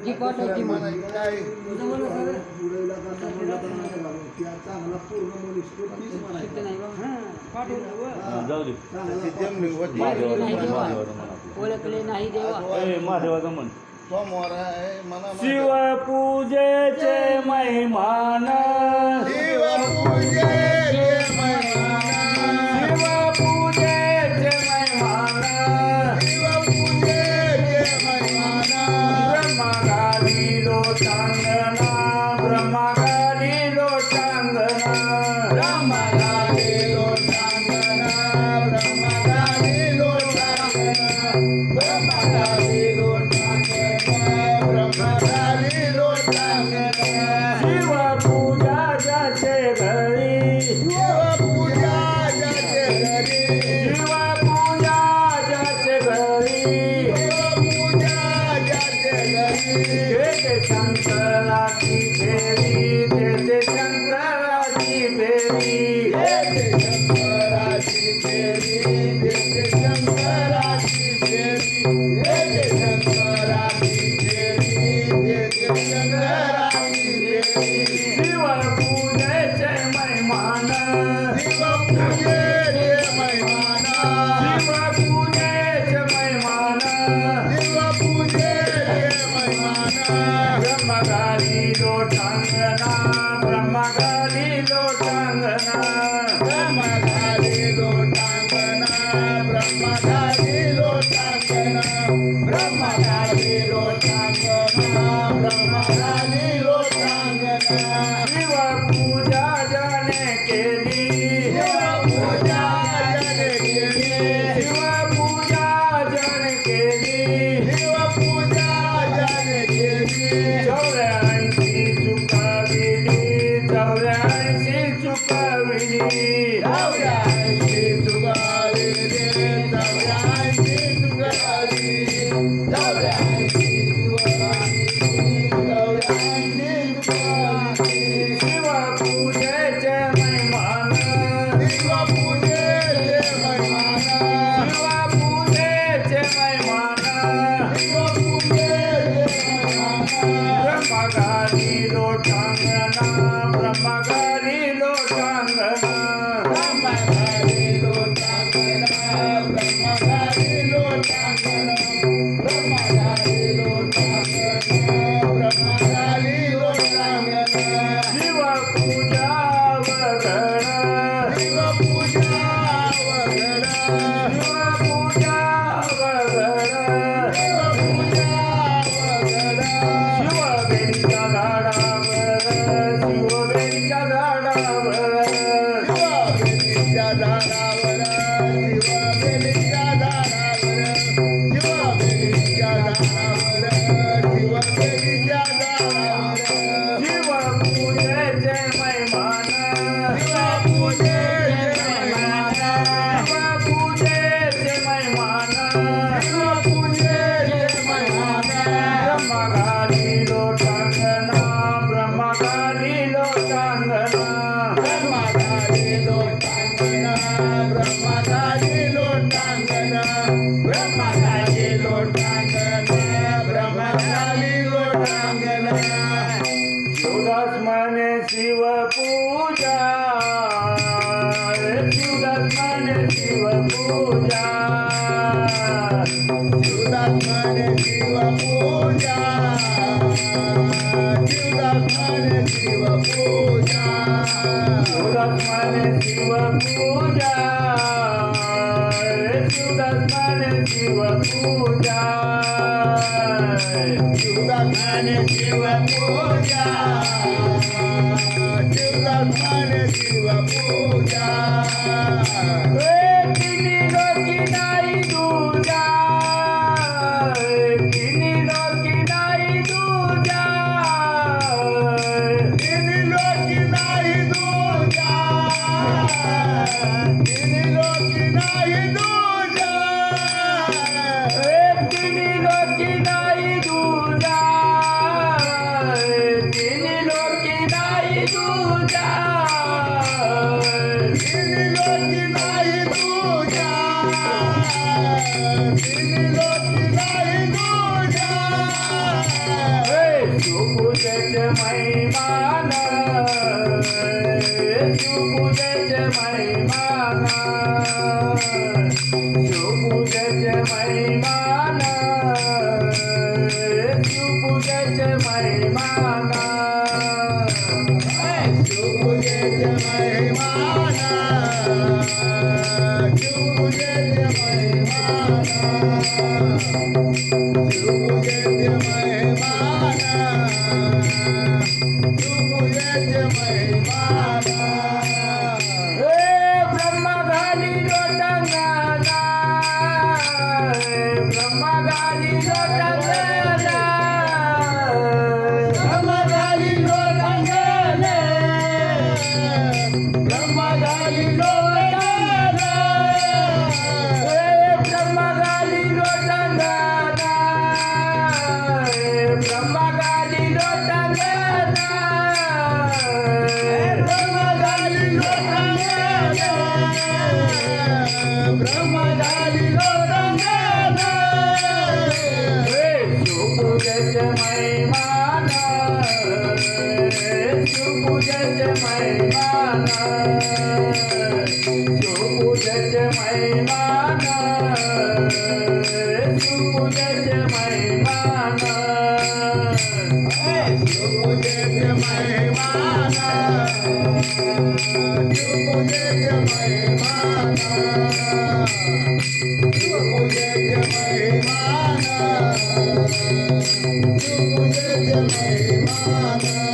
जी पाठवायची मग. काय शिकत नाही बा. जाऊ दे ओळखले नाही देवा. महादेवाचा म्हण सोमवार आहे मना शिवपूजेचे महिमान शिवपूजेचे महिमान शिवपूजेचे महिमान शिवपूजेचे महिमान ब्रह्मगाली लोटांगणा ब्रह्मगाली लोटांगणा ब्रह्मगाली लोटांगणा ब्रह्मगाली लोटांगणा ब्रह्मगाली लोटांगणा ब्रह्मगाली लोटांगणा शिवपूजा ज्याचे घरी शिवपूजा ज्याचे घरी शिवपूजा ज्याचे घरी शिवपूजा ज्याचे घरी तेथे शंकराची फेरी तेथे शंकराची फेरी देते शंकराची फेरी देते शंकराची फेरी देते शंकराची फेरी देते शंकराची फेरी शिवपूजेचे महिमान शिवपूजेचे महिमान शिवपूजेचे महिमान शिवपूजेचे महिमान ब्रह्मगाली लोटांगणा ब्रह्मगाली लोटांगणा ब्रह्मगाली लोटांगणा ब्रह्मगाली लोटांगणा ब्रह्मगाली लोटांगणा ब्रह्मगाली लोटांगणा शिवपूजा ज्याने केली शिवपूजा ज्याने केली शिवपूजा ज्याने केली शिवपूजा ज्याने केली 84 चुकाविली 84 चुकाविली 84 चुकाली रे 84 चुकाली 84 शिवपूजेचे महिमान शिवपूजेचे महिमान शिवपूजेचे महिमान शिवपूजेचे महिमान ब्रह्मगाली लोटांगणा ब्रह्मगाली लोटांगणा ब्रह्मगाली लोटांगणा ब्रह्मगाली लोटांगणा ब्रह्मगाली लोटांगणा ब्रह्मगाली लोटांगणा शिवपूजा वगळ शिवपूजा वगळ शिवपूजा वगळ शिवपूजा वगळ शिवबेरीच्या झाडावर शिवबेरीच्या झाडावर शिवबेलीच्या झाडावर शिवबेलीच्या झाडावर शिवबेलीच्या झाडावर शिवबेलीच्या झाडावर शिवपूजेचे महिमान शिवपूजेचे महिमान शिवपूजेचे महिमान शिवपूजेचे महिमान ब्रह्मगाली लोटांगणा ब्रह्मगाली लोटांगणा ब्रह्मगाली लोटांगणा ब्रह्मगाली लोटांगणा ब्रह्मगाली लोटांगणा ब्रह्मगाली लोटांगणा शिवदास म्हणे शिवपूजा शिवदास म्हणे शिवपूजा शिवदास म्हणे शिवपूजा शिवदास म्हणे शिवपूजा शिवदास म्हणे शिवपूजा शिवदास म्हणे शिवपूजा शिवदास म्हणे शिवपूजा शिवदास म्हणे शिवपूजा तिन्ही लोकी नाही दूजा तिन्ही लोकी नाही दूजा तिन्ही लोकी नाही दूजा तिन्ही लोकी नाही दूजा तिन्ही लोकी नाही दूजा तिन्ही शिवपूजेचे महिमान शिवपूजेचे महिमान शिवपूजेचे महिमान शिवपूजेचे महिमान शिवपूजेचे महिमान शिवपूजेचे महिमान शिवपूजेचे महिमान शिवपूजेचे महिमान ब्रह्मा घाली लोटांगणा ब्रह्मा घाली लोटांगणा ब्रह्मगाली लोटांगणे ब्रह्मगाली लोटांगणे ब्रह्मा घाली लोटांगणा ब्रह्मा घाली लोटांगणा ब्रह्मगाली लोटांगणे ब्रह्मगाली लोटांगणे शिवपूजेचे महिमान शिवपूजेचे महिमान शिवपूजेचे महिमान शिवपूजेचे महिमान शिवपूजेचे महिमान शिवपूजेचे महिमान शिवपूजेचे महिमान शिवपूजेचे महिमान